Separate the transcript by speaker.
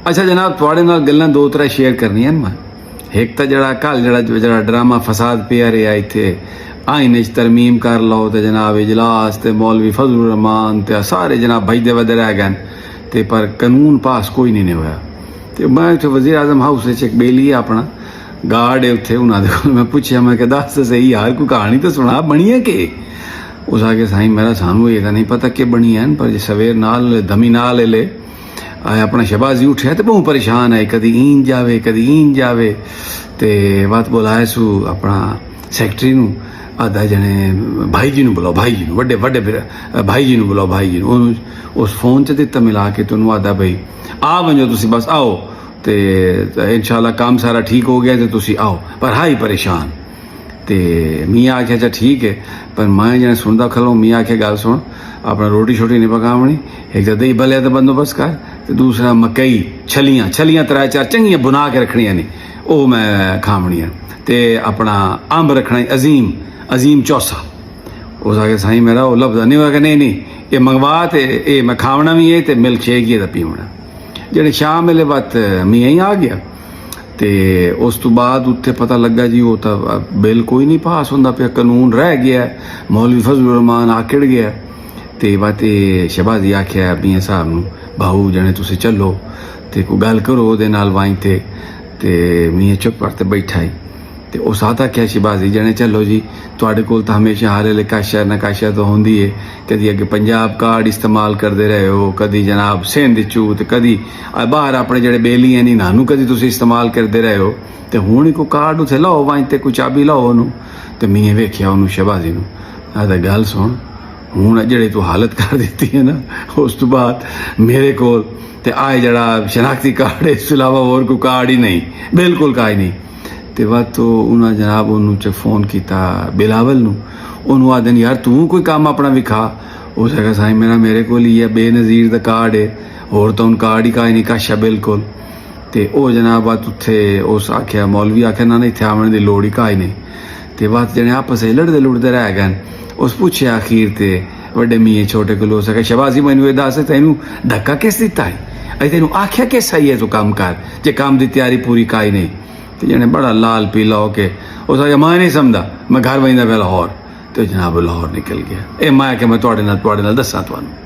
Speaker 1: अच्छा जनाब थोड़े नाल गल्लां दो त्रै शेयर करनियां मैं। एक तो जरा कल जरा ड्रामा फसाद पिया रहा इत्थे आइन च तरमीम कर लो तो जनाब इजलास ते मौलवी फजलुर रहमान ते सारे जनाब भजदे वजदे रह गए ते पर कानून पास कोई नहीं होया। तो मैं इत्थे वज़ीर आज़म हाउस एक बेली है अपना गार्ड है उत्थे उन्होंने मैं पूछया मैं कि दस तो सही यार कोई कहानी तो सुना बनी है कि उस आगे साईं मेरा सानू ये नहीं पता कि बनी है पर सवेर नाल दमी नाल ले अपना शबाजी उठे तो बहुत परेशान है कदी ईन जावे तो बात बुलाए सू अपना सैकटरी नू आधा जने भाई जी नू बुलाओ भाई जी नू वड्डे वड्डे भाई जी नू बुलाओ भाई जी नू उस फोन च दिता मिला के तुनू आधा भाई आ वजो तुसी बस आओ तो इंशाल्लाह काम सारा ठीक हो गया तो तुसी आओ पर हाई परेशान तो मियाँ आख्या अच्छा ठीक है पर मैं जने सुनता खलो मियाँ आख्या गल सुन अपना रोटी शोटी नहीं पकावनी एक तो दही भले का बंदोबस्त कर तो दूसरा मकई छलियां त्रै चार चंगियां बुना के रखनियां नहीं वो मैं खावनियां ते अपना अंब रखना अजीम चौसा उस आगे साईं मेरा वो लभदा नहीं होया कि नहीं ये मंगवा तो ये मैं खावना भी है तो मिल्क शेक ही पीवना जेह्ड़े शाम वेले वक्त मियाँ ही आ गया तो उस तो बाद उत्थे पता लगा जी वो तो बिल कोई नहीं पास होंदा पिया कानून रह गया मौलवी फजलुर रहमान आकड़ गया तो बात शहबाजी आख्या मियाँ साहब नू भाऊ जने तुसी चलो तो कोई गल करो वो नाल वाई ते मियाँ चुप करते बैठा ही तो उस आता क्या शहबाजी जने चलो जी तुहाडे कोल तो हमेशा हर वेले काशा नकाशा तो होंदी है कदी अगे पंजाब कार्ड इस्तेमाल करते रहे हो कदी जनाब सिंध चू तो कदी बाहर अपने जेह्ड़े बेली हैं नानू कदी तुसी इस्तेमाल करते रहे हो तो हुण कोई कार्ड उत्थे लाओ वाई ते कोई चाबी लाओ उन्होंने तो मियाँ वेख्या उन्होंने शहबाजी नू आदा गल सुन हूँ जेह्ड़ी तू हालत कर दी है ना उस तो बाद मेरे को आए जरा शनाख्ती कार्ड इस तो इलावा और कोई कार्ड ही नहीं बिल्कुल का ही नहीं तो बाद तो उन्हें जनाब उन्होंने फोन किया बिलावल नू उन्होंने आदन यार तू कोई काम अपना विखा उस जगह साईं मेरे को ही है बेनज़ीर का कार्ड है और तो उन कार्ड ही का ही नहीं काशा बिल्कुल तो वह जनाब बात उत्थे उस आख्या मौलवी आख्या ना इतने आने की लोड़ ही का ही नहीं तो बात जने आपस लड़ते लुड़ते रह गए उस पूछे आखिर ते वड्डे मियाँ छोटे को सके शहबाजी मैनू ये दस तेनू धक्का किस दिता है अरे तेनू आख्या किस सही है तू काम कर जे काम की तैयारी पूरी काई नहीं तो जने बड़ा लाल पीला होके उस आख्या मैं नहीं समझा मैं घर वहींदा पे लाहौर तो जनाब लाहौर निकल गया ये मैं आख्या मैं तुहाडे नाल दस्सां तुहानू